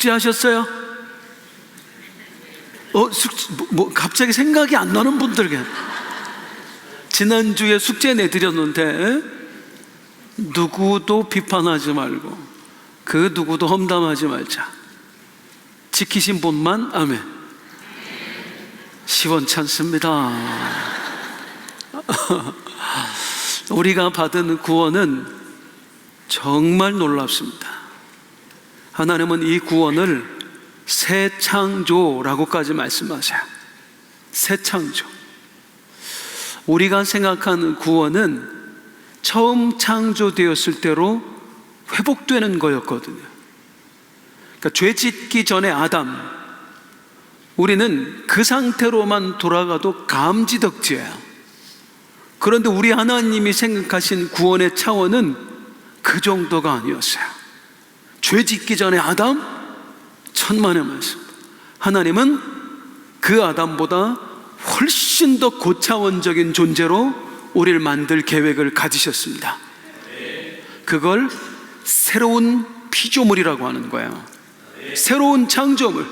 숙제하셨어요? 갑자기 생각이 안 나는 분들에게 지난주에 숙제 내드렸는데 누구도 비판하지 말고 그 누구도 험담하지 말자. 지키신 분만 아멘. 시원찮습니다. 우리가 받은 구원은 정말 놀랍습니다. 하나님은 이 구원을 새 창조라고까지 말씀하세요. 새 창조. 우리가 생각하는 구원은 처음 창조되었을 때로 회복되는 거였거든요. 그러니까 죄 짓기 전에 아담, 우리는 그 상태로만 돌아가도 감지덕지예요. 그런데 우리 하나님이 생각하신 구원의 차원은 그 정도가 아니었어요. 죄 짓기 전에 아담, 천만의 말씀. 하나님은 그 아담보다 훨씬 더 고차원적인 존재로 우리를 만들 계획을 가지셨습니다. 그걸 새로운 피조물이라고 하는 거예요. 새로운 창조물.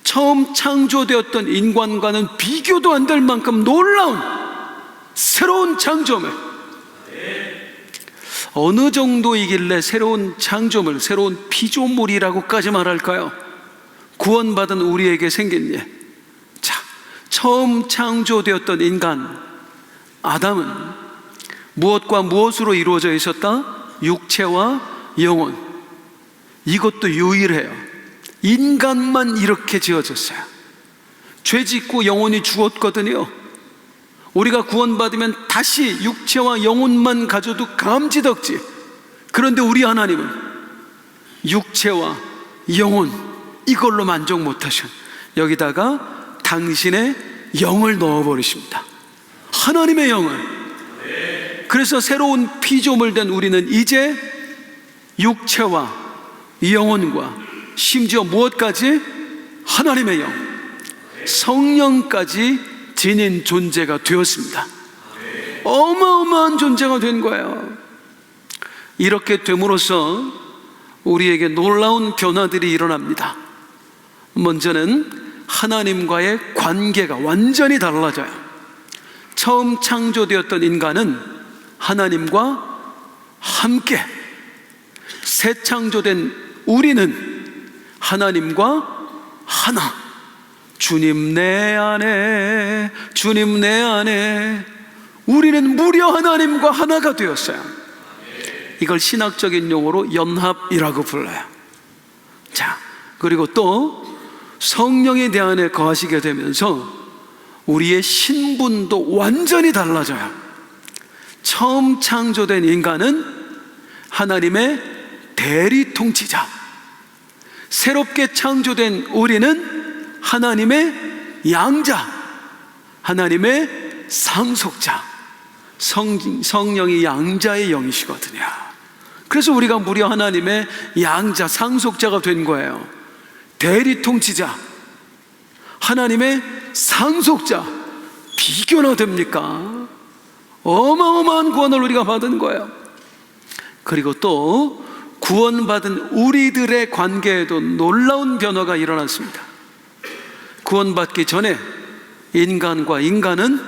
처음 창조되었던 인간과는 비교도 안 될 만큼 놀라운 새로운 창조물. 어느 정도이길래 새로운 창조물, 새로운 피조물이라고까지 말할까요? 구원받은 우리에게 생긴 일. 자, 처음 창조되었던 인간 아담은 무엇과 무엇으로 이루어져 있었다? 육체와 영혼. 이것도 유일해요. 인간만 이렇게 지어졌어요. 죄 짓고 영혼이 죽었거든요. 우리가 구원받으면 다시 육체와 영혼만 가져도 감지덕지. 그런데 우리 하나님은 육체와 영혼 이걸로 만족 못하셔. 여기다가 당신의 영을 넣어버리십니다. 하나님의 영을. 그래서 새로운 피조물 된 우리는 이제 육체와 영혼과 심지어 무엇까지? 하나님의 영, 성령까지 지닌 존재가 되었습니다. 어마어마한 존재가 된 거예요. 이렇게 됨으로써 우리에게 놀라운 변화들이 일어납니다. 먼저는 하나님과의 관계가 완전히 달라져요. 처음 창조되었던 인간은 하나님과 함께, 새 창조된 우리는 하나님과 하나. 주님 내 안에, 주님 내 안에. 우리는 무려 하나님과 하나가 되었어요. 이걸 신학적인 용어로 연합이라고 불러요. 자, 그리고 또 성령이 내 안에 거하시게 되면서 우리의 신분도 완전히 달라져요. 처음 창조된 인간은 하나님의 대리 통치자, 새롭게 창조된 우리는 하나님의 양자, 하나님의 상속자. 성령이 양자의 영이시거든요. 그래서 우리가 무려 하나님의 양자, 상속자가 된 거예요. 대리 통치자, 하나님의 상속자. 비교나 됩니까? 어마어마한 구원을 우리가 받은 거예요. 그리고 또 구원받은 우리들의 관계에도 놀라운 변화가 일어났습니다. 구원받기 전에 인간과 인간은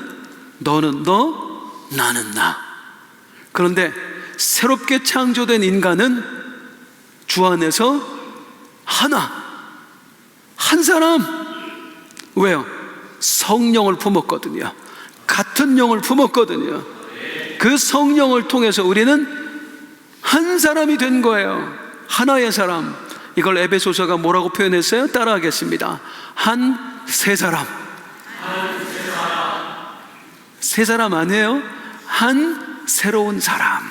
너는 너, 나는 나. 그런데 새롭게 창조된 인간은 주 안에서 하나, 한 사람. 왜요? 성령을 품었거든요. 같은 영을 품었거든요. 그 성령을 통해서 우리는 한 사람이 된 거예요. 하나의 사람. 이걸 에베소서가 뭐라고 표현했어요? 따라하겠습니다. 한 세 사람. 세 사람 아니에요? 한 새로운 사람.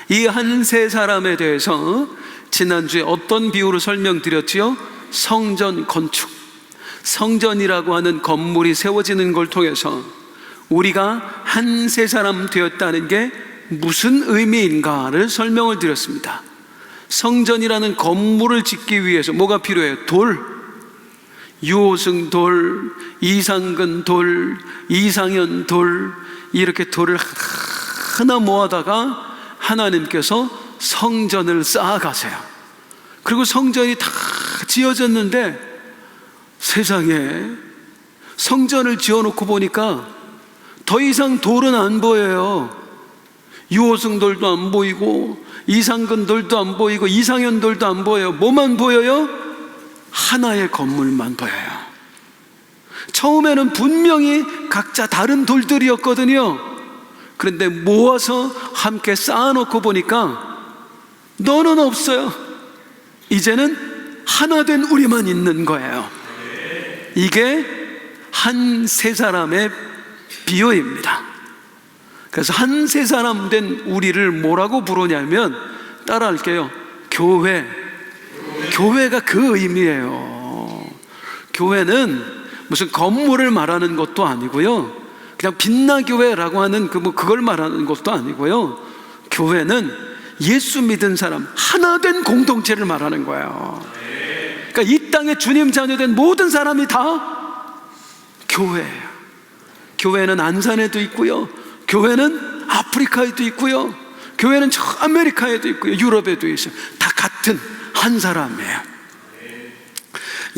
이 한 세 사람에 대해서 지난주에 어떤 비유로 설명드렸지요? 성전 건축. 성전이라고 하는 건물이 세워지는 걸 통해서 우리가 한 세 사람 되었다는 게 무슨 의미인가를 설명을 드렸습니다. 성전이라는 건물을 짓기 위해서 뭐가 필요해요? 돌, 유호승 돌, 이상근 돌, 이상현 돌, 이렇게 돌을 하나 모아다가 하나님께서 성전을 쌓아가세요. 그리고 성전이 다 지어졌는데 세상에 성전을 지어놓고 보니까 더 이상 돌은 안 보여요. 유호승돌도 안 보이고 이상근돌도 안 보이고 이상현돌도 안 보여요. 뭐만 보여요? 하나의 건물만 보여요. 처음에는 분명히 각자 다른 돌들이었거든요. 그런데 모아서 함께 쌓아놓고 보니까 너는 없어요. 이제는 하나 된 우리만 있는 거예요. 이게 한 세 사람의 비유입니다. 그래서 한 세 사람 된 우리를 뭐라고 부르냐면, 따라할게요. 교회. 교회가 그 의미예요. 교회는 무슨 건물을 말하는 것도 아니고요, 그냥 빛나교회라고 하는 그걸 말하는 것도 아니고요, 교회는 예수 믿은 사람 하나 된 공동체를 말하는 거예요. 그러니까 이 땅에 주님 자녀된 모든 사람이 다 교회예요. 교회는 안산에도 있고요, 교회는 아프리카에도 있고요, 교회는 저 아메리카에도 있고요, 유럽에도 있어요. 다 같은 한 사람이에요.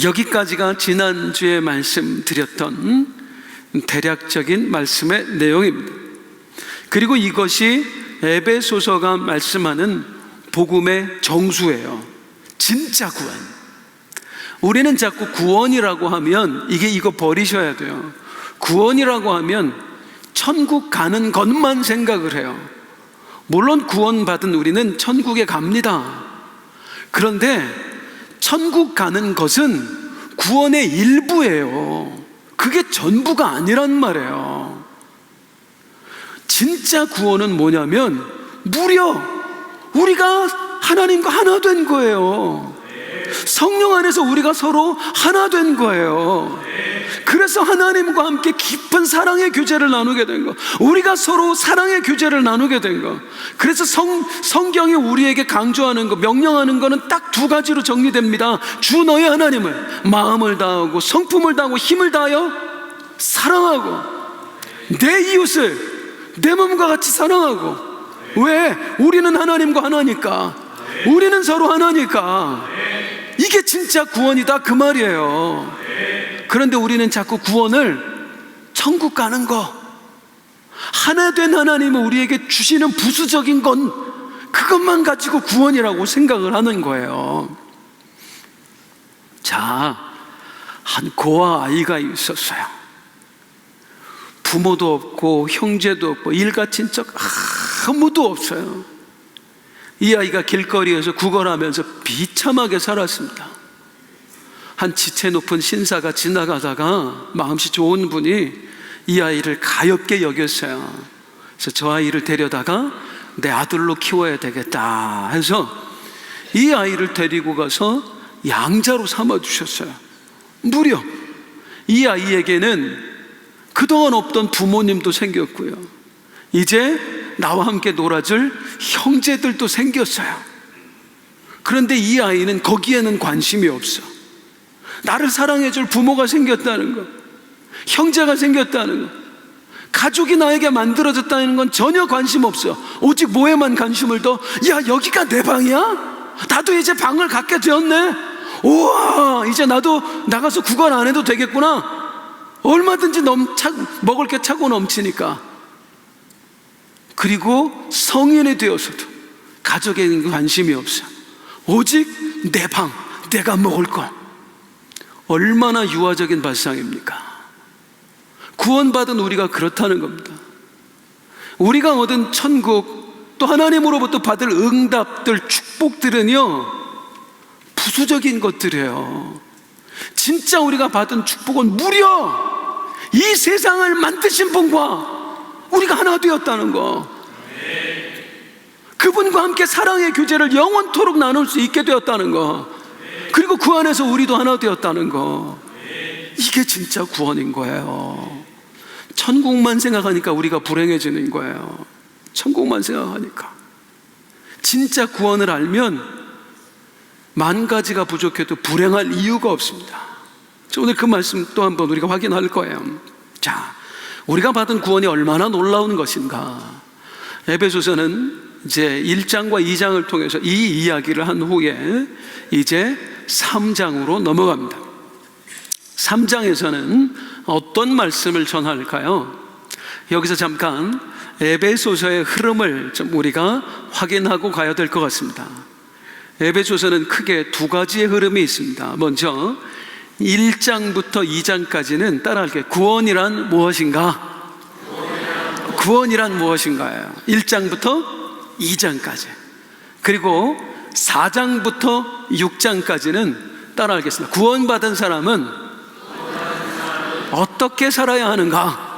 여기까지가 지난주에 말씀드렸던 대략적인 말씀의 내용입니다. 그리고 이것이 에베소서가 말씀하는 복음의 정수예요. 진짜 구원. 우리는 자꾸 구원이라고 하면 이거 버리셔야 돼요. 구원이라고 하면 천국 가는 것만 생각을 해요. 물론 구원받은 우리는 천국에 갑니다. 그런데 천국 가는 것은 구원의 일부예요. 그게 전부가 아니란 말이에요. 진짜 구원은 뭐냐면 무려 우리가 하나님과 하나 된 거예요. 성령 안에서 우리가 서로 하나 된 거예요. 그래서 하나님과 함께 깊은 사랑의 교제를 나누게 된 거, 우리가 서로 사랑의 교제를 나누게 된 거. 그래서 성경이 우리에게 강조하는 거, 명령하는 거는 딱 두 가지로 정리됩니다. 주 너의 하나님을 마음을 다하고 성품을 다하고 힘을 다하여 사랑하고, 내 이웃을 내 몸과 같이 사랑하고. 왜? 우리는 하나님과 하나니까, 우리는 서로 하나니까. 이게 진짜 구원이다 그 말이에요. 그런데 우리는 자꾸 구원을 천국 가는 거, 하나 된 하나님은 우리에게 주시는 부수적인 건 그것만 가지고 구원이라고 생각을 하는 거예요. 자, 한 고아 아이가 있었어요. 부모도 없고 형제도 없고 일가친척 아무도 없어요. 이 아이가 길거리에서 구걸하면서 비참하게 살았습니다. 한 지체 높은 신사가 지나가다가 마음씨 좋은 분이 이 아이를 가엾게 여겼어요. 그래서 저 아이를 데려다가 내 아들로 키워야 되겠다 해서 이 아이를 데리고 가서 양자로 삼아주셨어요. 무려 이 아이에게는 그동안 없던 부모님도 생겼고요, 이제 나와 함께 놀아줄 형제들도 생겼어요. 그런데 이 아이는 거기에는 관심이 없어. 나를 사랑해줄 부모가 생겼다는 것, 형제가 생겼다는 것, 가족이 나에게 만들어졌다는 건 전혀 관심 없어. 오직 뭐에만 관심을 둬? 야, 여기가 내 방이야? 나도 이제 방을 갖게 되었네. 우와, 이제 나도 나가서 구걸 안 해도 되겠구나. 얼마든지 먹을 게 차고 넘치니까. 그리고 성인이 되어서도 가족에게 관심이 없어. 오직 내 방, 내가 먹을 것. 얼마나 유아적인 발상입니까? 구원받은 우리가 그렇다는 겁니다. 우리가 얻은 천국, 또 하나님으로부터 받을 응답들, 축복들은요, 부수적인 것들이에요. 진짜 우리가 받은 축복은 무려 이 세상을 만드신 분과 우리가 하나 되었다는 거, 그분과 함께 사랑의 교제를 영원토록 나눌 수 있게 되었다는 거, 그리고 그 안에서 우리도 하나 되었다는 거, 이게 진짜 구원인 거예요. 천국만 생각하니까 우리가 불행해지는 거예요. 천국만 생각하니까. 진짜 구원을 알면 만 가지가 부족해도 불행할 이유가 없습니다. 오늘 그 말씀 또 한번 우리가 확인할 거예요. 자, 우리가 받은 구원이 얼마나 놀라운 것인가. 에베소서는 이제 1장과 2장을 통해서 이 이야기를 한 후에 이제 3장으로 넘어갑니다. 3장에서는 어떤 말씀을 전할까요? 여기서 잠깐 에베소서의 흐름을 좀 우리가 확인하고 가야 될 것 같습니다. 에베소서는 크게 두 가지의 흐름이 있습니다. 먼저 1장부터 2장까지는 따라할게요. 구원이란 무엇인가? 구원이란 무엇인가요? 1장부터 2장까지. 그리고 4장부터 6장까지는 따라하겠습니다. 구원받은 사람은 어떻게 살아야 하는가?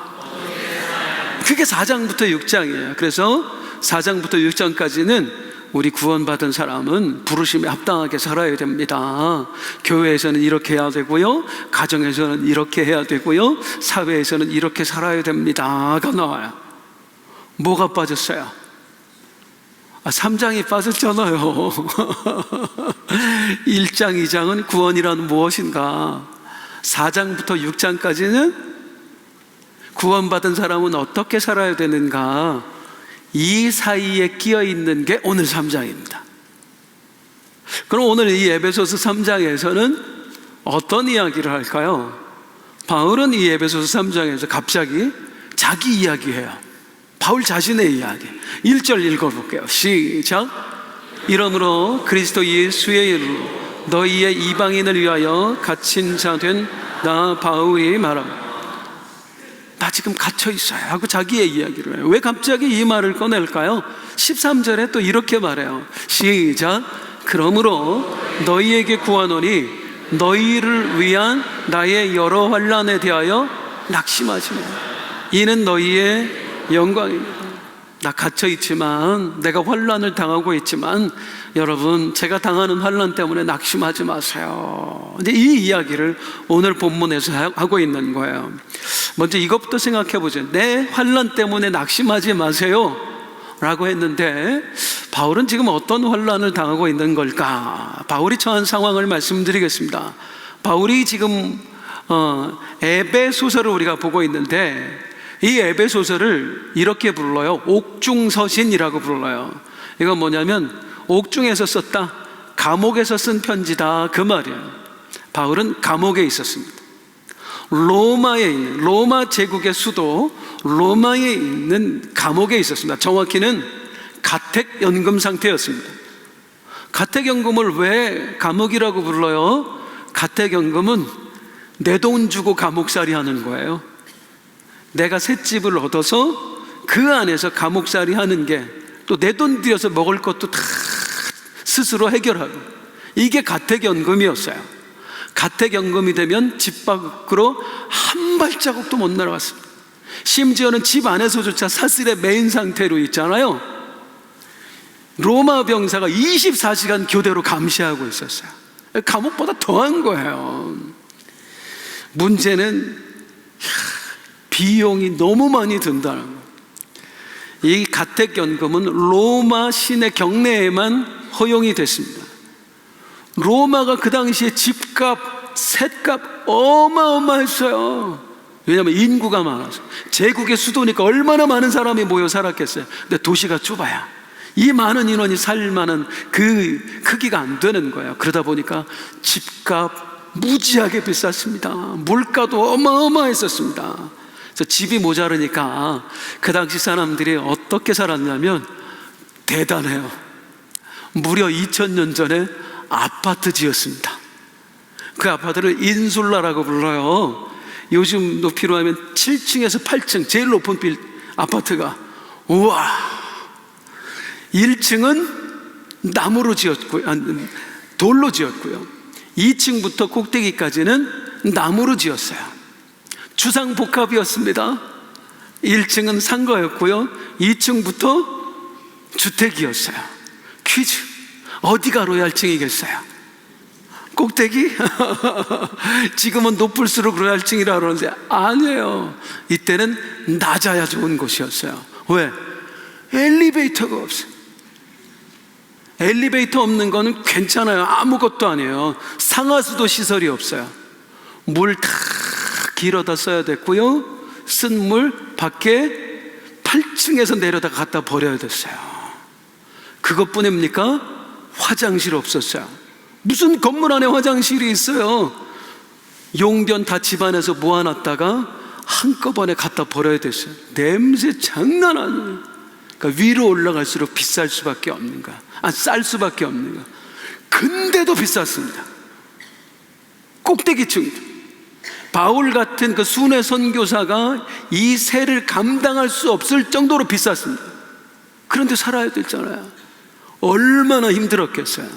그게 4장부터 6장이에요. 그래서 4장부터 6장까지는 우리 구원받은 사람은 부르심에 합당하게 살아야 됩니다. 교회에서는 이렇게 해야 되고요, 가정에서는 이렇게 해야 되고요, 사회에서는 이렇게 살아야 됩니다가 나와요. 뭐가 빠졌어요? 3장이 빠졌잖아요. 1장, 2장은 구원이란 무엇인가? 4장부터 6장까지는 구원받은 사람은 어떻게 살아야 되는가? 이 사이에 끼어 있는 게 오늘 3장입니다. 그럼 오늘 이 에베소서 3장에서는 어떤 이야기를 할까요? 바울은 이 에베소서 3장에서 갑자기 자기 이야기해요. 바울 자신의 이야기. 1절 읽어볼게요. 시작. 이러므로 그리스도 예수의 이름으로 너희의 이방인을 위하여 갇힌 자 된 나 바울이 말합니다. 나 지금 갇혀 있어요 하고 자기의 이야기를 해요. 왜 갑자기 이 말을 꺼낼까요? 13절에 또 이렇게 말해요. 시작. 그러므로 너희에게 구하노니 너희를 위한 나의 여러 환난에 대하여 낙심하지 마. 이는 너희의 영광입니다. 나 갇혀 있지만, 내가 환난을 당하고 있지만, 여러분 제가 당하는 환난 때문에 낙심하지 마세요. 근데 이 이야기를 오늘 본문에서 하고 있는 거예요. 먼저 이것부터 생각해 보죠. 내 환난 때문에 낙심하지 마세요 라고 했는데, 바울은 지금 어떤 환난을 당하고 있는 걸까? 바울이 처한 상황을 말씀드리겠습니다. 바울이 지금 에베소서를 우리가 보고 있는데, 이 에베소서를 이렇게 불러요. 옥중서신이라고 불러요. 이건 뭐냐면 옥중에서 썼다, 감옥에서 쓴 편지다, 그 말이에요. 바울은 감옥에 있었습니다. 로마에 있는, 로마 제국의 수도 로마에 있는 감옥에 있었습니다. 정확히는 가택연금 상태였습니다. 가택연금을 왜 감옥이라고 불러요? 가택연금은 내 돈 주고 감옥살이 하는 거예요. 내가 새 집을 얻어서 그 안에서 감옥살이 하는 게, 또 내 돈 들여서 먹을 것도 다 스스로 해결하고, 이게 가택연금이었어요. 가택연금이 되면 집 밖으로 한 발자국도 못 날아갔습니다. 심지어는 집 안에서조차 사슬에 매인 상태로 있잖아요. 로마 병사가 24시간 교대로 감시하고 있었어요. 감옥보다 더한 거예요. 문제는 비용이 너무 많이 든다는 거예요. 이 가택연금은 로마 시내 경내에만 허용이 됐습니다. 로마가 그 당시에 집값, 셋값 어마어마했어요. 왜냐하면 인구가 많아서. 제국의 수도니까 얼마나 많은 사람이 모여 살았겠어요. 근데 도시가 좁아야 이 많은 인원이 살 만한 그 크기가 안 되는 거예요. 그러다 보니까 집값 무지하게 비쌌습니다. 물가도 어마어마했었습니다. 그래서 집이 모자르니까 그 당시 사람들이 어떻게 살았냐면 대단해요. 무려 2000년 전에 아파트 지었습니다. 그 아파트를 인술라라고 불러요. 요즘 높이로 하면 7층에서 8층 제일 높은 아파트가, 우와, 1층은 나무로 지었고요, 돌로 지었고요, 2층부터 꼭대기까지는 나무로 지었어요. 주상복합이었습니다. 1층은 상가였고요, 2층부터 주택이었어요. 퀴즈, 어디가 로얄층이겠어요? 꼭대기? 지금은 높을수록 로얄층이라고 그러는데 아니에요. 이때는 낮아야 좋은 곳이었어요. 왜? 엘리베이터가 없어요. 엘리베이터 없는 거는 괜찮아요. 아무것도 아니에요. 상하수도 시설이 없어요. 물 다 길어다 써야 됐고요, 쓴 물 밖에 8층에서 내려다 갖다 버려야 됐어요. 그것뿐입니까? 화장실 없었어요. 무슨 건물 안에 화장실이 있어요? 용변 다 집안에서 모아놨다가 한꺼번에 갖다 버려야 됐어요. 냄새 장난 아니에요. 그러니까 위로 올라갈수록 비쌀 수밖에 없는 거야. 쌀 수밖에 없는 거야. 근데도 비쌌습니다. 꼭대기층. 바울 같은 그 순회 선교사가 이 세를 감당할 수 없을 정도로 비쌌습니다. 그런데 살아야 됐잖아요. 얼마나 힘들었겠어요.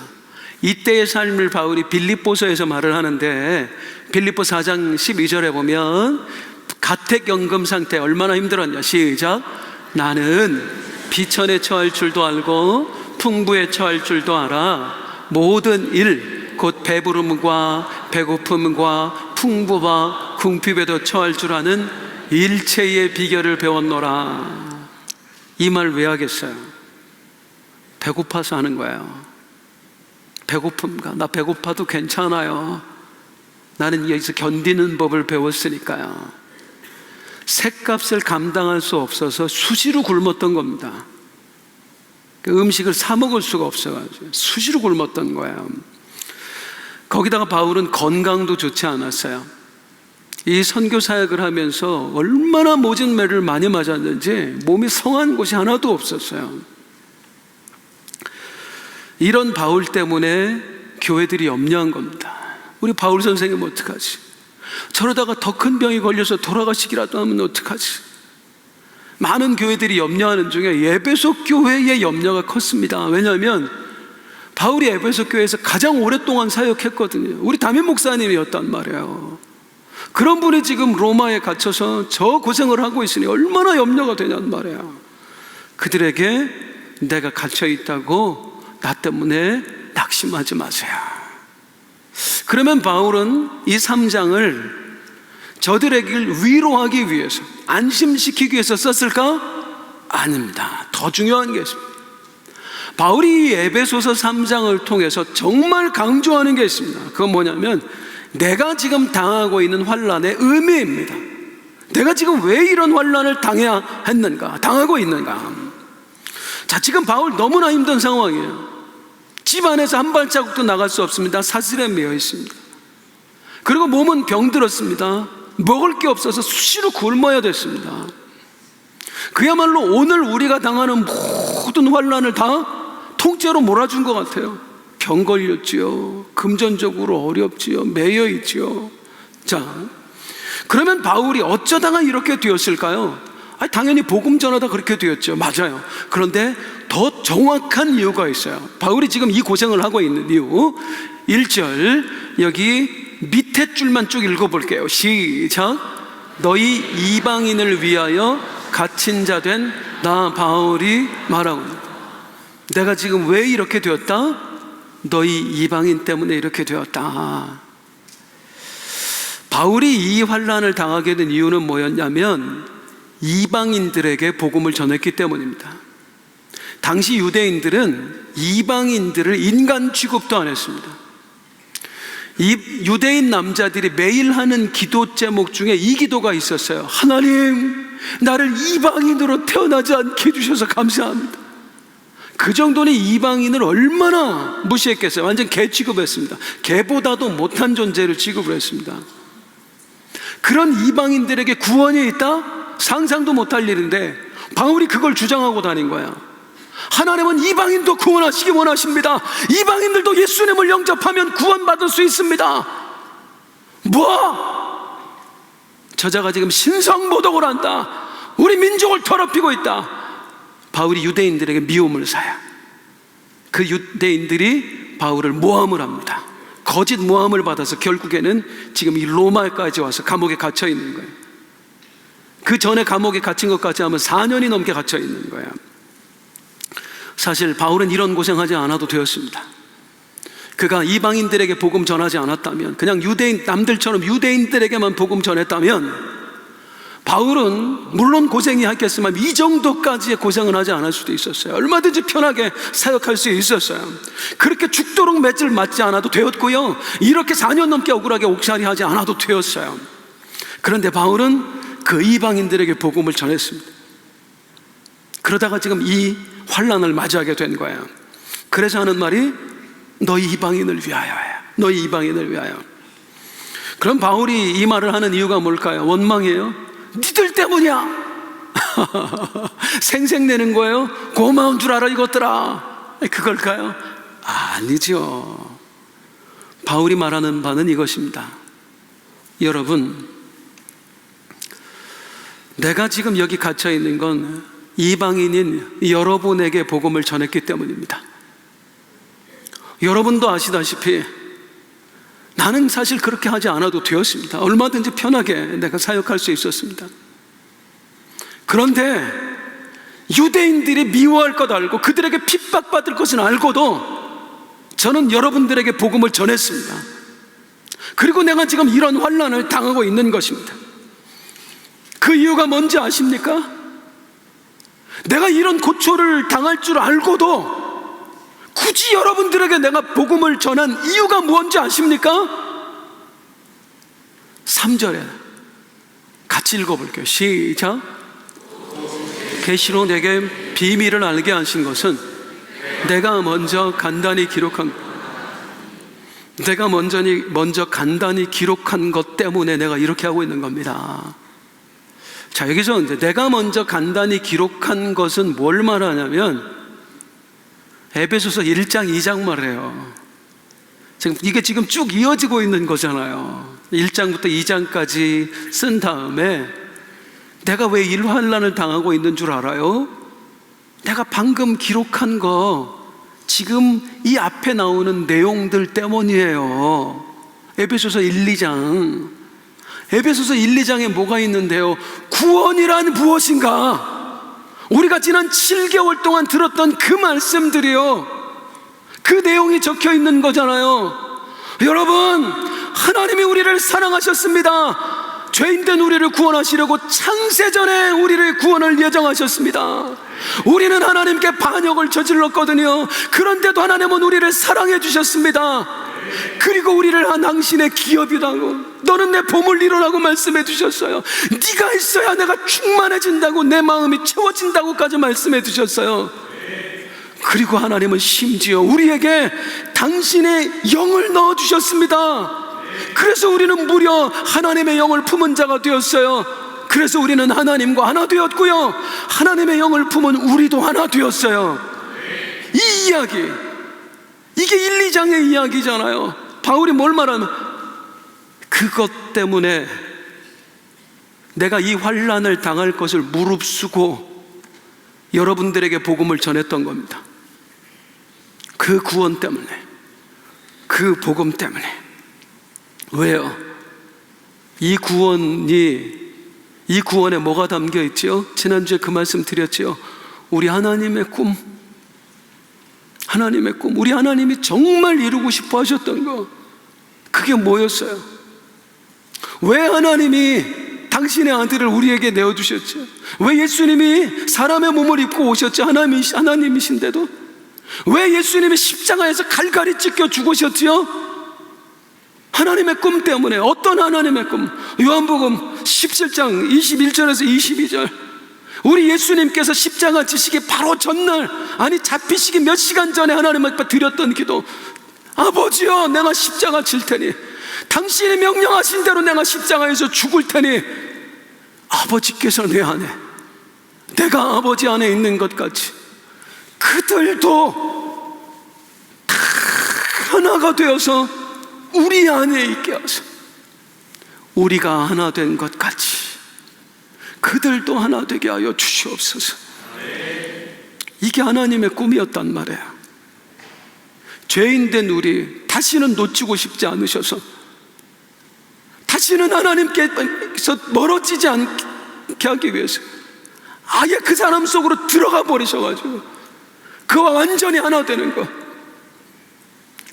이때의 삶을 바울이 빌립보서에서 말을 하는데, 빌립보 4장 12절에 보면 가택연금 상태 얼마나 힘들었냐. 시작. 나는 비천에 처할 줄도 알고 풍부에 처할 줄도 알아. 모든 일 곧 배부름과 배고픔과 풍부와 궁핍에도 처할 줄 아는 일체의 비결을 배웠노라. 이 말 왜 하겠어요? 배고파서 하는 거예요. 배고픔과 나 배고파도 괜찮아요. 나는 여기서 견디는 법을 배웠으니까요. 쇳값을 감당할 수 없어서 수시로 굶었던 겁니다. 그 음식을 사 먹을 수가 없어가지고 수시로 굶었던 거예요. 거기다가 바울은 건강도 좋지 않았어요. 이 선교 사역을 하면서 얼마나 모진 매를 많이 맞았는지 몸이 성한 곳이 하나도 없었어요. 이런 바울 때문에 교회들이 염려한 겁니다. 우리 바울 선생님 어떡하지? 저러다가 더 큰 병이 걸려서 돌아가시기라도 하면 어떡하지? 많은 교회들이 염려하는 중에 에베소 교회의 염려가 컸습니다. 왜냐하면 바울이 에베소 교회에서 가장 오랫동안 사역했거든요. 우리 담임 목사님이었단 말이에요. 그런 분이 지금 로마에 갇혀서 저 고생을 하고 있으니 얼마나 염려가 되냔 말이에요. 그들에게 내가 갇혀 있다고 나 때문에 낙심하지 마세요. 그러면 바울은 이 3장을 저들에게 위로하기 위해서, 안심시키기 위해서 썼을까? 아닙니다. 더 중요한 게 있습니다. 바울이 에베소서 3장을 통해서 정말 강조하는 게 있습니다. 그건 뭐냐면 내가 지금 당하고 있는 환난의 의미입니다. 내가 지금 왜 이런 환난을 당해야 했는가, 당하고 있는가. 자, 지금 바울 너무나 힘든 상황이에요. 집 안에서 한 발자국도 나갈 수 없습니다. 사슬에 매여 있습니다. 그리고 몸은 병들었습니다. 먹을 게 없어서 수시로 굶어야 됐습니다. 그야말로 오늘 우리가 당하는 모든 환난을 다 통째로 몰아준 것 같아요. 병 걸렸지요. 금전적으로 어렵지요. 매여 있지요. 자, 그러면 바울이 어쩌다가 이렇게 되었을까요? 당연히 복음 전하다 그렇게 되었죠. 맞아요. 그런데 더 정확한 이유가 있어요. 바울이 지금 이 고생을 하고 있는 이유, 1절 여기 밑에 줄만 쭉 읽어볼게요. 시작. 너희 이방인을 위하여 갇힌 자 된 나 바울이 말하고, 내가 지금 왜 이렇게 되었다? 너희 이방인 때문에 이렇게 되었다. 바울이 이 환난을 당하게 된 이유는 뭐였냐면 이방인들에게 복음을 전했기 때문입니다. 당시 유대인들은 이방인들을 인간 취급도 안 했습니다. 이 유대인 남자들이 매일 하는 기도 제목 중에 이 기도가 있었어요. 하나님, 나를 이방인으로 태어나지 않게 해주셔서 감사합니다. 그 정도는 이방인을 얼마나 무시했겠어요. 완전 개 취급했습니다. 개보다도 못한 존재를 취급을 했습니다. 그런 이방인들에게 구원이 있다? 상상도 못할 일인데 바울이 그걸 주장하고 다닌 거야. 하나님은 이방인도 구원하시기 원하십니다. 이방인들도 예수님을 영접하면 구원받을 수 있습니다. 뭐? 저자가 지금 신성모독을 한다. 우리 민족을 더럽히고 있다. 바울이 유대인들에게 미움을 사요. 그 유대인들이 바울을 모함을 합니다. 거짓 모함을 받아서 결국에는 지금 이 로마까지 와서 감옥에 갇혀 있는 거예요. 그 전에 감옥에 갇힌 것까지 하면 4년이 넘게 갇혀 있는 거예요. 사실 바울은 이런 고생하지 않아도 되었습니다. 그가 이방인들에게 복음 전하지 않았다면, 그냥 유대인 남들처럼 유대인들에게만 복음 전했다면 바울은 물론 고생이 했겠지만 이 정도까지의 고생을 하지 않을 수도 있었어요. 얼마든지 편하게 사역할 수 있었어요. 그렇게 죽도록 맷을 맞지 않아도 되었고요, 이렇게 4년 넘게 억울하게 옥살이하지 않아도 되었어요. 그런데 바울은 그 이방인들에게 복음을 전했습니다. 그러다가 지금 이 환난을 맞이하게 된 거예요. 그래서 하는 말이 너희 이방인을 위하여야. 너희 이방인을 위하여. 그럼 바울이 이 말을 하는 이유가 뭘까요? 원망이에요? 니들 때문이야. 생색내는 거예요? 고마운 줄 알아 이것들아. 그걸까요? 아니죠. 바울이 말하는 바는 이것입니다. 여러분, 내가 지금 여기 갇혀 있는 건 이방인인 여러분에게 복음을 전했기 때문입니다. 여러분도 아시다시피 나는 사실 그렇게 하지 않아도 되었습니다. 얼마든지 편하게 내가 사역할 수 있었습니다. 그런데 유대인들이 미워할 것 알고 그들에게 핍박받을 것은 알고도 저는 여러분들에게 복음을 전했습니다. 그리고 내가 지금 이런 환난을 당하고 있는 것입니다. 그 이유가 뭔지 아십니까? 내가 이런 고초를 당할 줄 알고도 굳이 여러분들에게 내가 복음을 전한 이유가 뭔지 아십니까? 3절에 같이 읽어볼게요. 시작. 계시로 내게 비밀을 알게 하신 것은 내가 먼저 간단히 기록한 것 때문에 내가 이렇게 하고 있는 겁니다. 자, 여기서 이제 내가 먼저 간단히 기록한 것은 뭘 말하냐면 에베소서 1장 2장 말해요. 이게 지금 쭉 이어지고 있는 거잖아요. 1장부터 2장까지 쓴 다음에 내가 왜 이 환난을 당하고 있는 줄 알아요? 내가 방금 기록한 거 지금 이 앞에 나오는 내용들 때문이에요. 에베소서 1, 2장. 에베소서 1, 2장에 뭐가 있는데요? 구원이란 무엇인가? 우리가 지난 7개월 동안 들었던 그 말씀들이요, 그 내용이 적혀 있는 거잖아요. 여러분, 하나님이 우리를 사랑하셨습니다. 죄인된 우리를 구원하시려고 창세전에 우리를 구원을 예정하셨습니다. 우리는 하나님께 반역을 저질렀거든요. 그런데도 하나님은 우리를 사랑해 주셨습니다. 그리고 우리를 한 당신의 기업이라고, 너는 내 보물 이루라고 말씀해 주셨어요. 네가 있어야 내가 충만해진다고, 내 마음이 채워진다고까지 말씀해 주셨어요. 그리고 하나님은 심지어 우리에게 당신의 영을 넣어주셨습니다. 그래서 우리는 무려 하나님의 영을 품은 자가 되었어요. 그래서 우리는 하나님과 하나 되었고요, 하나님의 영을 품은 우리도 하나 되었어요. 이 이야기, 이게 1, 2장의 이야기잖아요. 바울이 뭘 말하면 그것 때문에 내가 이 환난을 당할 것을 무릅쓰고 여러분들에게 복음을 전했던 겁니다. 그 구원 때문에, 그 복음 때문에. 왜요? 이 구원에 뭐가 담겨 있죠? 지난주에 그 말씀 드렸죠. 우리 하나님의 꿈, 우리 하나님이 정말 이루고 싶어 하셨던 거, 그게 뭐였어요? 왜 하나님이 당신의 아들을 우리에게 내어주셨죠? 왜 예수님이 사람의 몸을 입고 오셨죠? 하나님이신데도 왜 예수님이 십자가에서 갈갈이 찢겨 죽으셨죠? 하나님의 꿈 때문에. 어떤 하나님의 꿈? 요한복음 17장 21절에서 22절. 우리 예수님께서 십자가 지시기 바로 전날, 아니 잡히시기 몇 시간 전에 하나님 앞에 드렸던 기도, 아버지여, 내가 십자가 질 테니, 당신이 명령하신 대로 내가 십자가에서 죽을 테니, 아버지께서 내 안에, 내가 아버지 안에 있는 것 같이 그들도 다 하나가 되어서 우리 안에 있게 하소서. 우리가 하나 된 것 같이 그들도 하나 되게 하여 주시옵소서. 이게 하나님의 꿈이었단 말이에요. 죄인된 우리 다시는 놓치고 싶지 않으셔서, 다시는 하나님께서 멀어지지 않게 하기 위해서 아예 그 사람 속으로 들어가 버리셔가지고 그와 완전히 하나 되는 거,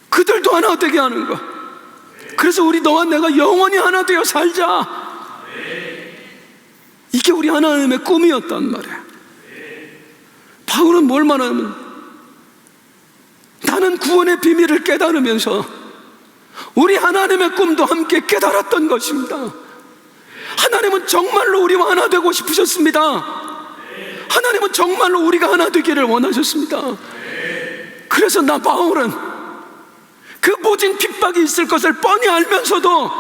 그들도 하나 되게 하는 거. 그래서 우리 너와 내가 영원히 하나 되어 살자. 이게 우리 하나님의 꿈이었단 말이야. 바울은 뭘 말하면, 나는 구원의 비밀을 깨달으면서 우리 하나님의 꿈도 함께 깨달았던 것입니다. 하나님은 정말로 우리와 하나 되고 싶으셨습니다. 하나님은 정말로 우리가 하나 되기를 원하셨습니다. 그래서 나 바울은 그 모진 핍박이 있을 것을 뻔히 알면서도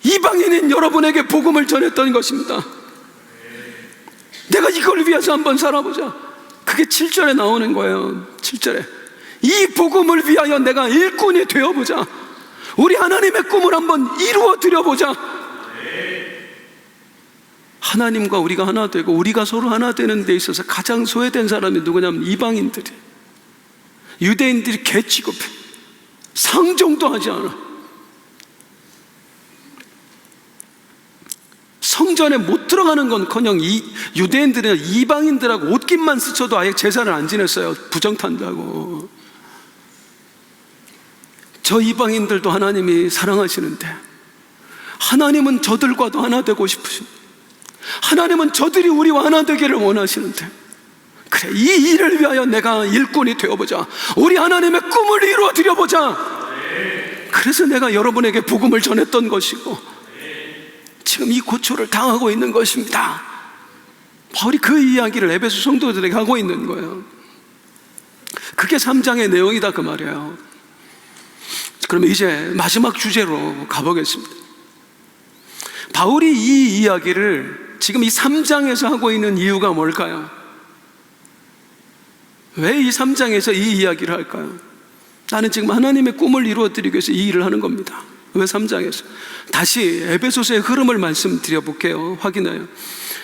이방인인 여러분에게 복음을 전했던 것입니다. 내가 이걸 위해서 한번 살아보자. 그게 7절에 나오는 거예요. 7절에 이 복음을 위하여 내가 일꾼이 되어보자. 우리 하나님의 꿈을 한번 이루어 드려보자. 하나님과 우리가 하나 되고 우리가 서로 하나 되는 데 있어서 가장 소외된 사람이 누구냐면 이방인들이, 유대인들이 개 취급해. 상종도 하지 않아. 성전에 못 들어가는 건커녕 유대인들은 이방인들하고 옷깃만 스쳐도 아예 제사를 안 지냈어요. 부정탄다고. 저 이방인들도 하나님이 사랑하시는데 하나님은 저들과도 하나 되고 싶으십니다. 하나님은 저들이 우리와 하나 되기를 원하시는데, 그래, 이 일을 위하여 내가 일꾼이 되어보자. 우리 하나님의 꿈을 이루어 드려보자. 그래서 내가 여러분에게 복음을 전했던 것이고 지금 이 고초를 당하고 있는 것입니다. 바울이 그 이야기를 에베소 성도들에게 하고 있는 거예요. 그게 3장의 내용이다 그 말이에요. 그러면 이제 마지막 주제로 가보겠습니다. 바울이 이 이야기를 지금 이 3장에서 하고 있는 이유가 뭘까요? 왜 이 3장에서 이 이야기를 할까요? 나는 지금 하나님의 꿈을 이루어드리기 위해서 이 일을 하는 겁니다. 왜 3장에서? 다시 에베소서의 흐름을 말씀드려 볼게요. 확인해요.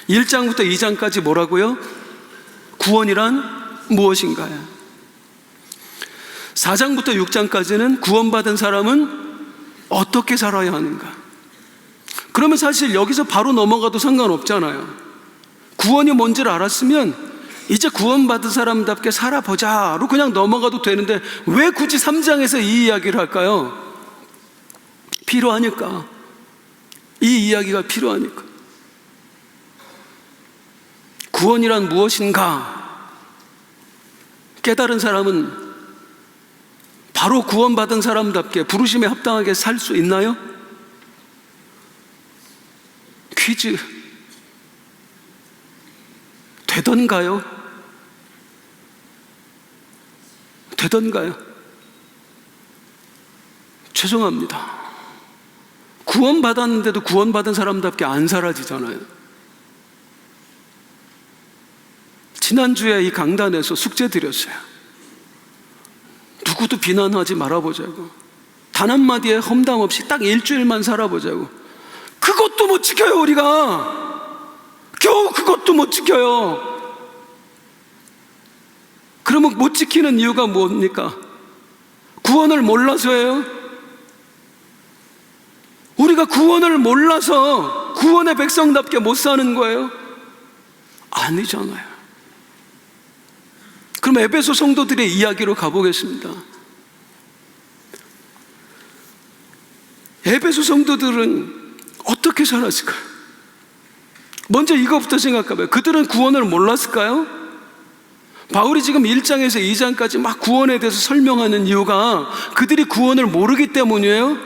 1장부터 2장까지 뭐라고요? 구원이란 무엇인가요? 4장부터 6장까지는 구원받은 사람은 어떻게 살아야 하는가? 그러면 사실 여기서 바로 넘어가도 상관없잖아요. 구원이 뭔지를 알았으면 이제 구원받은 사람답게 살아보자로 그냥 넘어가도 되는데 왜 굳이 3장에서 이 이야기를 할까요? 필요하니까. 이 이야기가 필요하니까. 구원이란 무엇인가? 깨달은 사람은 바로 구원받은 사람답게 부르심에 합당하게 살 수 있나요? 퀴즈. 되던가요? 되던가요? 죄송합니다. 구원받았는데도 구원받은 사람답게 안 살아지잖아요. 지난주에 이 강단에서 숙제 드렸어요. 누구도 비난하지 말아보자고. 단 한마디에 험담 없이 딱 일주일만 살아보자고. 그것도 못 지켜요. 우리가 겨우 그것도 못 지켜요. 그러면 못 지키는 이유가 뭡니까? 구원을 몰라서예요? 우리가 구원을 몰라서 구원의 백성답게 못 사는 거예요? 아니잖아요. 그럼 에베소 성도들의 이야기로 가보겠습니다. 에베소 성도들은 어떻게 살았을까요? 먼저 이것부터 생각해봐요. 그들은 구원을 몰랐을까요? 바울이 지금 1장에서 2장까지 막 구원에 대해서 설명하는 이유가 그들이 구원을 모르기 때문이에요?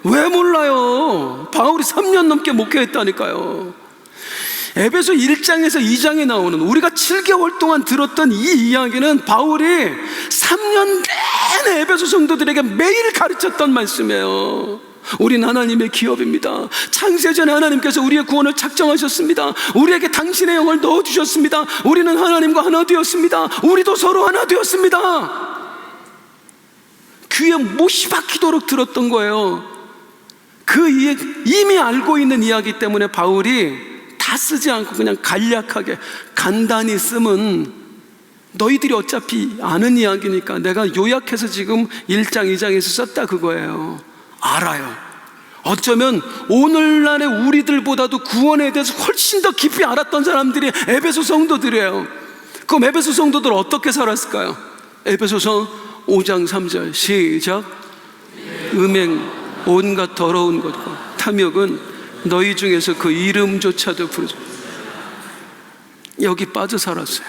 왜 몰라요? 바울이 3년 넘게 목회했다니까요. 에베소 1장에서 2장에 나오는 우리가 7개월 동안 들었던 이 이야기는 바울이 3년 내내 에베소 성도들에게 매일 가르쳤던 말씀이에요. 우린 하나님의 기업입니다. 창세전에 하나님께서 우리의 구원을 작정하셨습니다. 우리에게 당신의 영을 넣어주셨습니다. 우리는 하나님과 하나 되었습니다. 우리도 서로 하나 되었습니다. 귀에 못이 박히도록 들었던 거예요. 그 이미 알고 있는 이야기 때문에 바울이 다 쓰지 않고 그냥 간략하게 간단히 쓰면 너희들이 어차피 아는 이야기니까 내가 요약해서 지금 1장 2장에서 썼다 그거예요. 알아요. 어쩌면 오늘날의 우리들보다도 구원에 대해서 훨씬 더 깊이 알았던 사람들이 에베소 성도들이에요. 그럼 에베소 성도들 어떻게 살았을까요? 에베소서 5장 3절 시작. 음행 온갖 더러운 것과 탐욕은 너희 중에서 그 이름조차도 부르지. 여기 빠져 살았어요.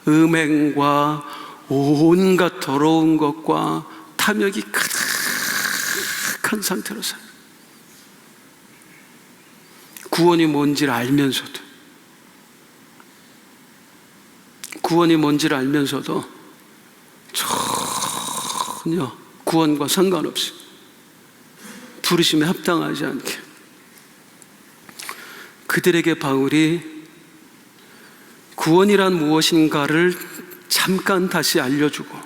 음행과 온갖 더러운 것과 탐욕이 가득한 상태로 살아요. 구원이 뭔지를 알면서도 전혀 구원과 상관없이 부르심에 합당하지 않게 그들에게 바울이 구원이란 무엇인가를 잠깐 다시 알려주고,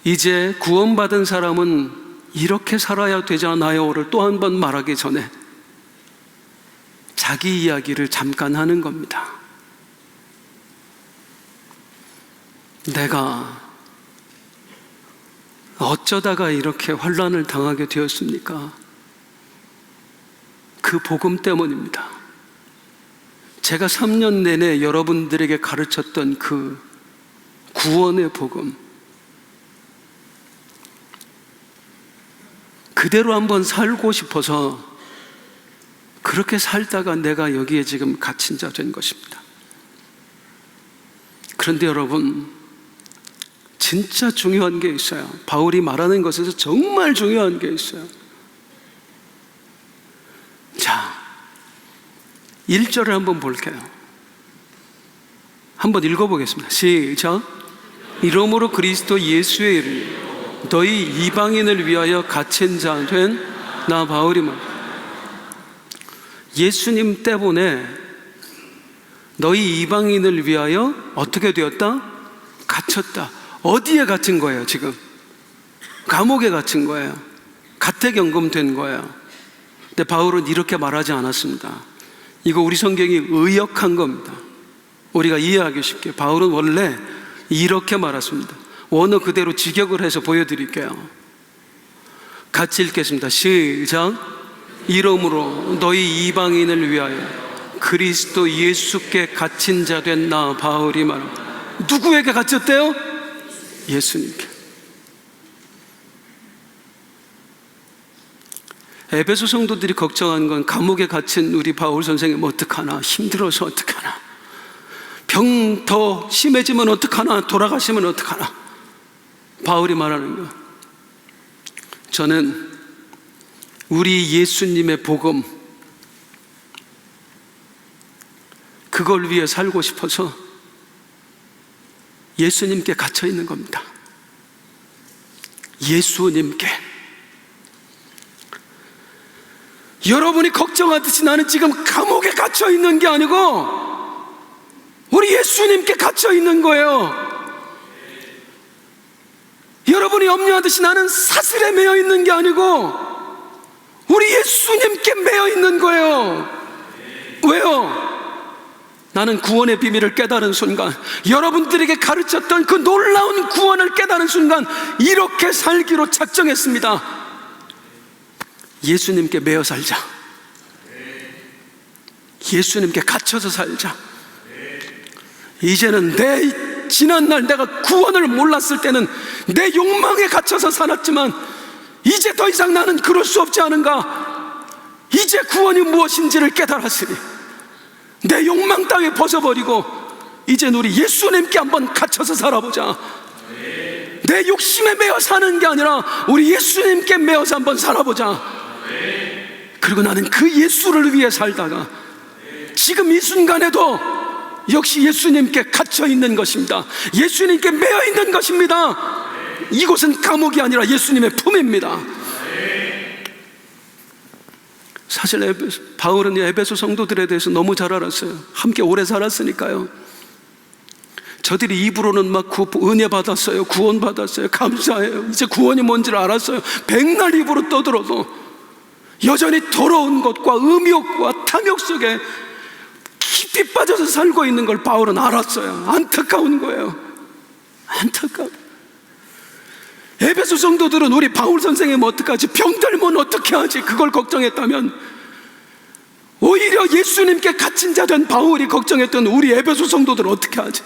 이제 구원받은 사람은 이렇게 살아야 되지 않아요를 또 한 번 말하기 전에 자기 이야기를 잠깐 하는 겁니다. 내가 어쩌다가 이렇게 환난을 당하게 되었습니까? 그 복음 때문입니다. 제가 3년 내내 여러분들에게 가르쳤던 그 구원의 복음, 그대로 한번 살고 싶어서 그렇게 살다가 내가 여기에 지금 갇힌 자 된 것입니다. 그런데 여러분, 진짜 중요한 게 있어요. 바울이 말하는 것에서 정말 중요한 게 있어요. 자, 1절을 한번 볼게요. 한번 읽어보겠습니다. 시작. 이러므로 그리스도 예수의 이름으로 너희 이방인을 위하여 갇힌 자 된 나 바울이 말, 예수님 때문에 너희 이방인을 위하여 어떻게 되었다? 갇혔다. 어디에 갇힌 거예요 지금? 감옥에 갇힌 거예요. 가택연금된 거예요. 근데 바울은 이렇게 말하지 않았습니다. 이거 우리 성경이 의역한 겁니다. 우리가 이해하기 쉽게. 바울은 원래 이렇게 말했습니다. 원어 그대로 직역을 해서 보여드릴게요. 같이 읽겠습니다. 시작. 이러므로 너희 이방인을 위하여 그리스도 예수께 갇힌 자 된 나 바울이 말합니다. 누구에게 갇혔대요? 예수님께. 에베소 성도들이 걱정한 건 감옥에 갇힌 우리 바울 선생님 어떡하나, 힘들어서 어떡하나, 병 더 심해지면 어떡하나, 돌아가시면 어떡하나. 바울이 말하는 거, 저는 우리 예수님의 복음, 그걸 위해 살고 싶어서 예수님께 갇혀 있는 겁니다. 예수님께. 여러분이 걱정하듯이 나는 지금 감옥에 갇혀 있는 게 아니고 우리 예수님께 갇혀 있는 거예요. 여러분이 염려하듯이 나는 사슬에 매여 있는 게 아니고 우리 예수님께 매여 있는 거예요. 왜요? 나는 구원의 비밀을 깨달은 순간, 여러분들에게 가르쳤던 그 놀라운 구원을 깨달은 순간 이렇게 살기로 작정했습니다. 예수님께 매여 살자. 예수님께 갇혀서 살자. 이제는 내 지난날 내가 구원을 몰랐을 때는 내 욕망에 갇혀서 살았지만 이제 더 이상 나는 그럴 수 없지 않은가. 이제 구원이 무엇인지를 깨달았으니 내 욕망 땅에 벗어버리고 이젠 우리 예수님께 한번 갇혀서 살아보자. 내 욕심에 매여 사는 게 아니라 우리 예수님께 매여서 한번 살아보자. 그리고 나는 그 예수를 위해 살다가 지금 이 순간에도 역시 예수님께 갇혀 있는 것입니다. 예수님께 매여 있는 것입니다. 이곳은 감옥이 아니라 예수님의 품입니다. 사실 바울은 에베소 성도들에 대해서 너무 잘 알았어요. 함께 오래 살았으니까요. 저들이 입으로는 막 은혜 받았어요, 구원 받았어요, 감사해요, 이제 구원이 뭔지를 알았어요. 백날 입으로 떠들어도 여전히 더러운 것과 음욕과 탐욕 속에 깊이 빠져서 살고 있는 걸 바울은 알았어요. 안타까운 거예요. 안타까워. 에베소 성도들은 우리 바울 선생님 어떡하지, 병들면 어떻게 하지, 그걸 걱정했다면 오히려 예수님께 갇힌 자 된 바울이 걱정했던 우리 에베소 성도들 어떻게 하지?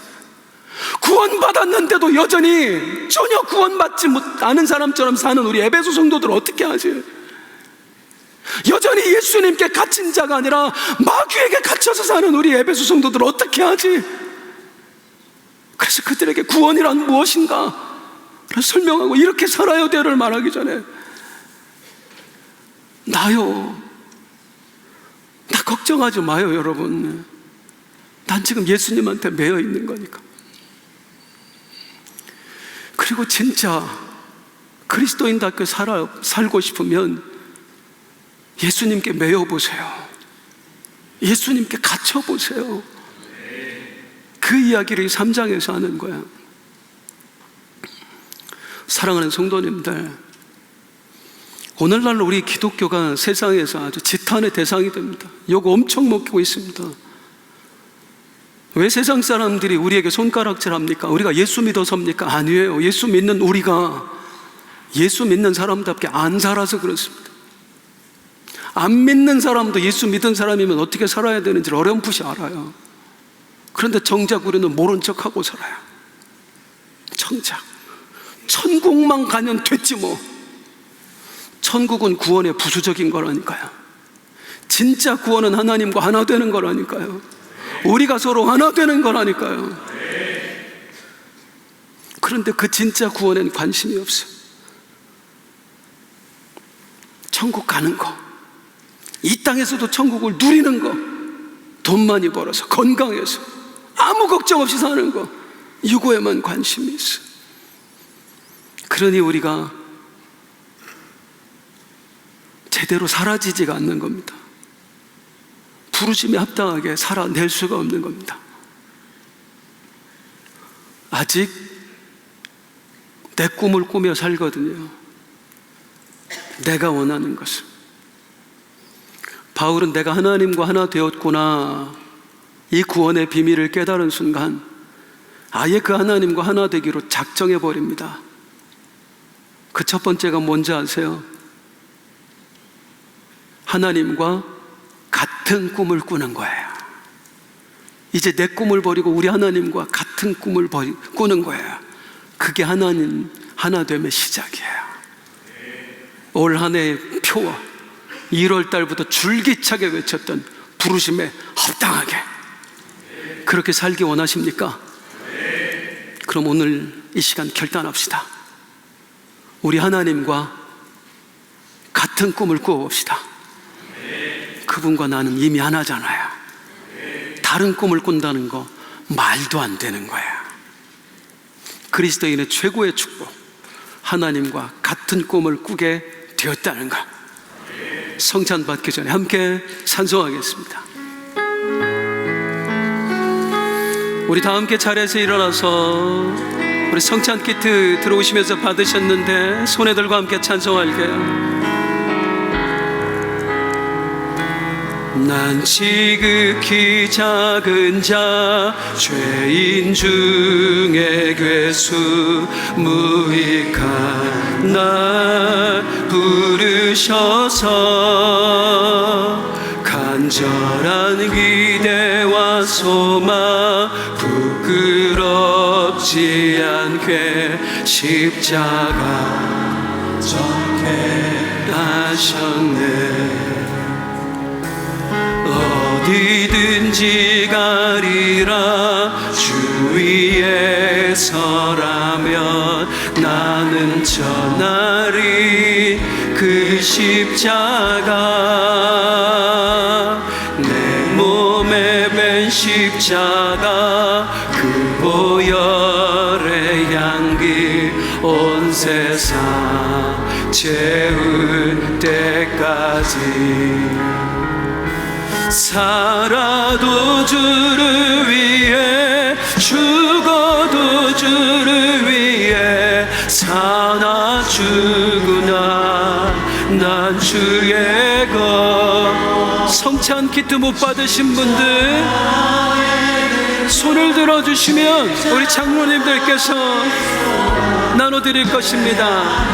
구원받았는데도 여전히 전혀 구원받지 않은 사람처럼 사는 우리 에베소 성도들 어떻게 하지? 여전히 예수님께 갇힌 자가 아니라 마귀에게 갇혀서 사는 우리 에베소 성도들 어떻게 하지? 그래서 그들에게 구원이란 무엇인가 설명하고 이렇게 살아야 돼를 말하기 전에 나요, 나 걱정하지 마요 여러분. 난 지금 예수님한테 매여 있는 거니까. 그리고 진짜 그리스도인답게 살고 싶으면 예수님께 매여보세요. 예수님께 갇혀보세요. 그 이야기를 3장에서 하는 거야. 사랑하는 성도님들, 오늘날 우리 기독교가 세상에서 아주 지탄의 대상이 됩니다. 욕 엄청 먹히고 있습니다. 왜 세상 사람들이 우리에게 손가락질합니까? 우리가 예수 믿어서입니까? 아니에요. 예수 믿는 우리가 예수 믿는 사람답게 안 살아서 그렇습니다. 안 믿는 사람도 예수 믿은 사람이면 어떻게 살아야 되는지 어렴풋이 알아요. 그런데 정작 우리는 모른 척하고 살아요. 정작 천국만 가면 됐지 뭐. 천국은 구원의 부수적인 거라니까요. 진짜 구원은 하나님과 하나 되는 거라니까요. 우리가 서로 하나 되는 거라니까요. 그런데 그 진짜 구원에는 관심이 없어요. 천국 가는 거, 이 땅에서도 천국을 누리는 거, 돈 많이 벌어서 건강해서 아무 걱정 없이 사는 거, 이거에만 관심이 있어요. 그러니 우리가 제대로 살아지지가 않는 겁니다. 부르심에 합당하게 살아낼 수가 없는 겁니다. 아직 내 꿈을 꾸며 살거든요. 내가 원하는 것을. 바울은 내가 하나님과 하나 되었구나, 이 구원의 비밀을 깨달은 순간 아예 그 하나님과 하나 되기로 작정해버립니다. 그 첫 번째가 뭔지 아세요? 하나님과 같은 꿈을 꾸는 거예요. 이제 내 꿈을 버리고 우리 하나님과 같은 꿈을 꾸는 거예요. 그게 하나님 하나됨의 시작이에요. 올 한 해의 표와 1월 달부터 줄기차게 외쳤던 부르심에 합당하게 그렇게 살기 원하십니까? 그럼 오늘 이 시간 결단합시다. 우리 하나님과 같은 꿈을 꾸어봅시다. 그분과 나는 이미 하나잖아요. 다른 꿈을 꾼다는 거 말도 안 되는 거야. 그리스도인의 최고의 축복, 하나님과 같은 꿈을 꾸게 되었다는 거. 성찬 받기 전에 함께 찬송하겠습니다. 우리 다 함께 자리에서 일어나서 우리 성찬 키트 들어오시면서 받으셨는데 손에 들고 함께 찬송할게요. 난 지극히 작은 자, 죄인 중에 괴수, 무익한 날 부르셔서 간절한 기대와 소망 부끄럽지 않게 십자가 져게 하셨네. 어디든지 가리라 주 위에 서라면 나는 전하리 그 십자가. 내 몸에 밴 십자가 그 보혈의 향기 온 세상 채울 때까지 살아도 주를 위해 죽어도 주를 위해 사나 죽으나 난 주의 것. 성찬 키트 못 받으신 분들 손을 들어주시면 우리 장로님들께서 나눠드릴 것입니다.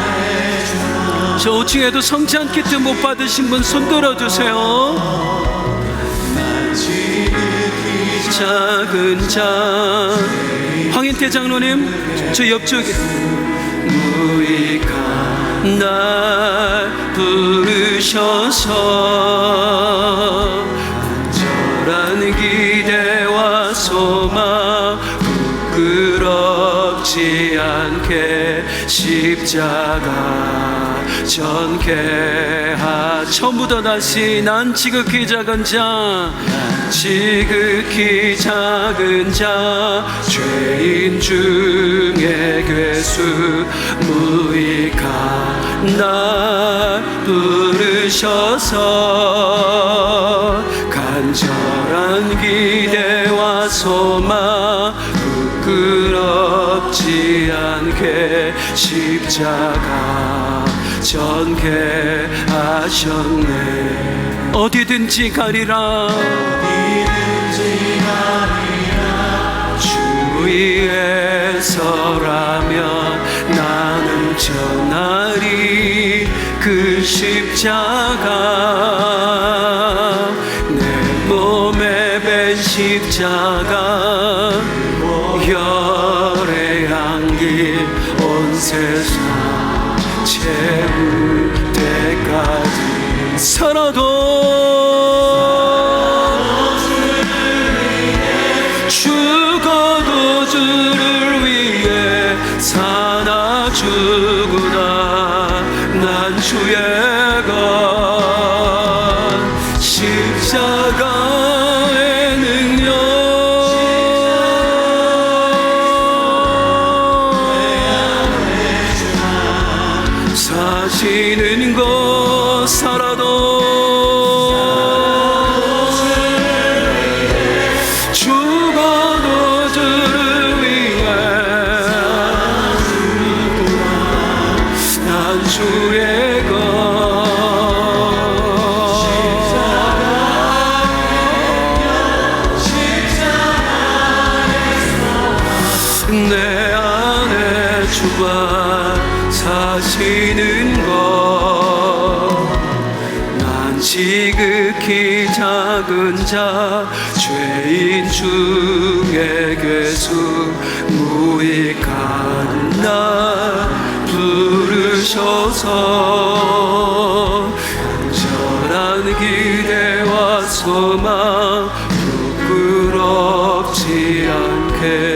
저 5층에도 성찬 키트 못 받으신 분 손 들어주세요. 작은 자, 황인태 장로님 저 옆쪽에. 무익한 날 부르셔서 간절한 기대와 소망 부끄럽지 않게 십자가 전개하. 처음부터 다시. 난 지극히 작은 자, 지극히 작은 자, 죄인 중에 괴수, 무익한 날 부르셔서 간절한 기대와 소망 부끄럽지 않게 십자가 전개하셨네. 어디든지 가리라, 주 위에 서라면 나는 전하리 그 십자가. 내 몸에 밴 십자가, 열의 향기 온 세상 채울 때까지 살아도 죽어도 주를 위해 사나 죽으나 난 주의 것. 십자가의 능력 사시는 것. 살아도 죽어도 주를 위해 난 주의 것. 내 안에 주가 사시는 것. 난 지극히 작은 자, 죄인 중에 괴수, 무익한 나 부르셔서 간절한 기대와 소망 부끄럽지 않게